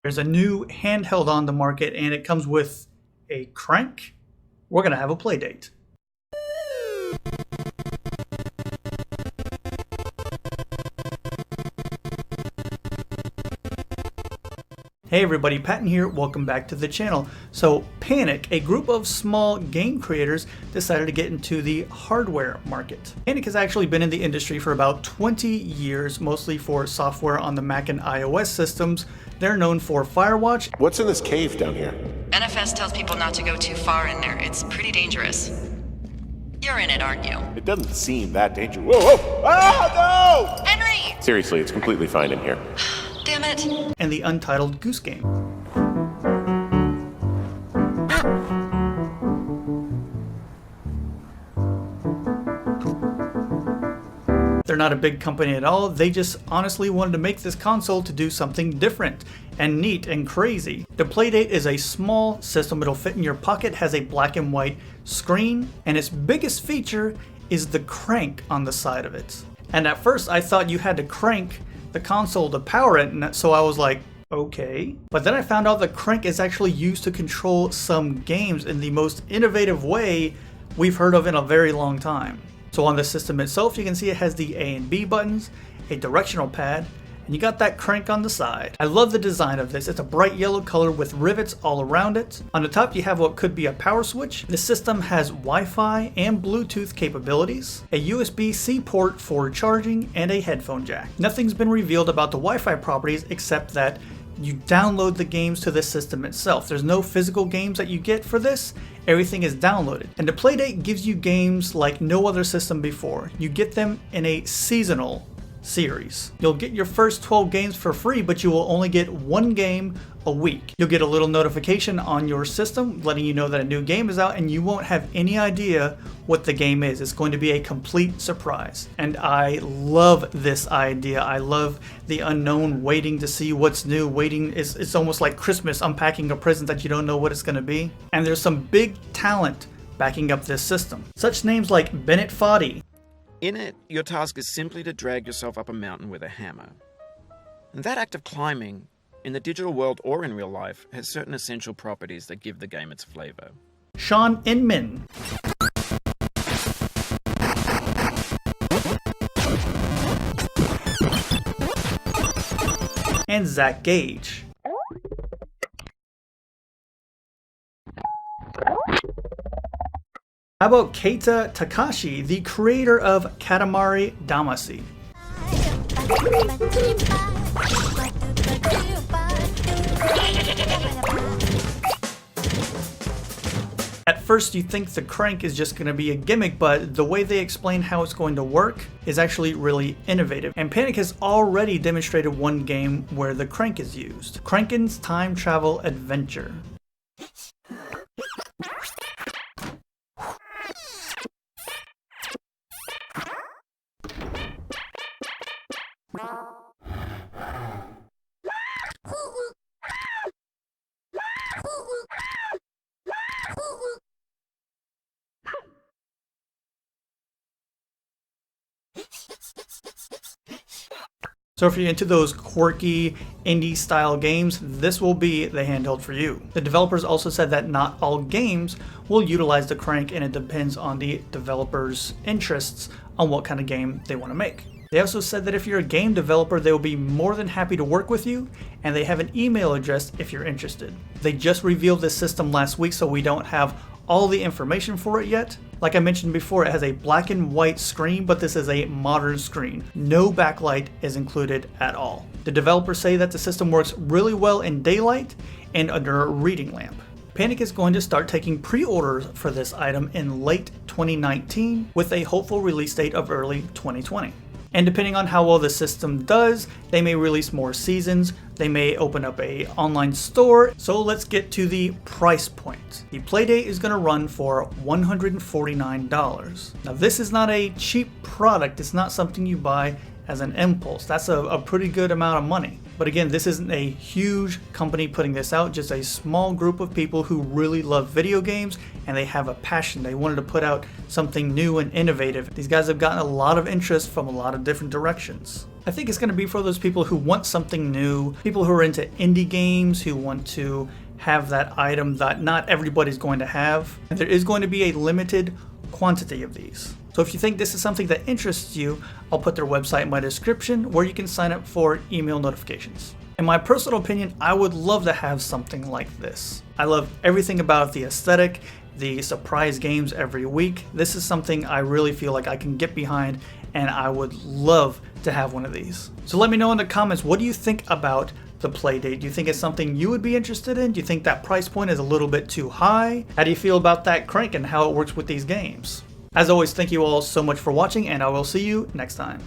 There's a new handheld on the market and it comes with a crank. We're going to have a play date. Hey everybody, Patton here, welcome back to the channel. So Panic, a group of small game creators, decided to get into the hardware market. Panic has actually been in the industry for about 20 years, mostly for software on the Mac and iOS systems. They're known for Firewatch. What's in this cave down here? NFS tells people not to go too far in there. It's pretty dangerous. You're in it, aren't you? It doesn't seem that dangerous. Whoa, whoa! Ah, no! Henry! Seriously, it's completely fine in here. Damn it. And the Untitled Goose Game. They're not a big company at all, they just honestly wanted to make this console to do something different and neat and crazy. The Playdate is a small system, it'll fit in your pocket, has a black and white screen, and its biggest feature is the crank on the side of it. And at first I thought you had to crank the console to power it, and so I was like, okay. But then I found out the crank is actually used to control some games in the most innovative way we've heard of in a very long time. So on the system itself, you can see it has the A and B buttons, a directional pad, and you got that crank on the side. I love the design of this. It's a bright yellow color with rivets all around it. On the top, you have what could be a power switch. The system has Wi-Fi and Bluetooth capabilities, a USB-C port for charging, and a headphone jack. Nothing's been revealed about the Wi-Fi properties except that you download the games to the system itself. There's no physical games that you get for this. Everything is downloaded. And the Playdate gives you games like no other system before. You get them in a seasonal series. You'll get your first 12 games for free, but you will only get one game a week. You'll get a little notification on your system letting you know that a new game is out, and you won't have any idea what the game is. It's going to be a complete surprise. And I love this idea. I love the unknown, waiting to see what's new. Waiting is, it's almost like Christmas, unpacking a present that you don't know what it's going to be. And there's some big talent backing up this system. Such names like Bennett, Foddy. In it, your task is simply to drag yourself up a mountain with a hammer. And that act of climbing, in the digital world or in real life, has certain essential properties that give the game its flavor. Shawn Inman. And Gage. How about Keita Takahashi, the creator of Katamani Damacy? At first you think the crank is just going to be a gimmick, but the way they explain how it's going to work is actually really innovative. And Panic has already demonstrated one game where the crank is used. Crankin's Time Travel Adventure. So if you're into those quirky indie style games, this will be the handheld for you. The developers also said that not all games will utilize the crank, and it depends on the developer's interests on what kind of game they want to make. They also said that if you're a game developer, they will be more than happy to work with you, and they have an email address if you're interested. They just revealed this system last week, so we don't have all the information for it yet. Like I mentioned before, it has a black and white screen, but this is a modern screen. No backlight is included at all. The developers say that the system works really well in daylight and under a reading lamp. Panic is going to start taking pre-orders for this item in late 2019 with a hopeful release date of early 2020. And depending on how well the system does, they may release more seasons, they may open up an online store. So let's get to the price point. The Playdate is going to run for $149. Now this is not a cheap product, it's not something you buy as an impulse. That's a pretty good amount of money. But again, this isn't a huge company putting this out, just a small group of people who really love video games and they have a passion. They wanted to put out something new and innovative. These guys have gotten a lot of interest from a lot of different directions. I think it's going to be for those people who want something new, people who are into indie games, who want to have that item that not everybody's going to have. And there is going to be a limited quantity of these. So if you think this is something that interests you, I'll put their website in my description where you can sign up for email notifications. In my personal opinion, I would love to have something like this. I love everything about the aesthetic, the surprise games every week. This is something I really feel like I can get behind, and I would love to have one of these. So let me know in the comments, what do you think about the Playdate? Do you think it's something you would be interested in? Do you think that price point is a little bit too high? How do you feel about that crank and how it works with these games? As always, thank you all so much for watching, and I will see you next time.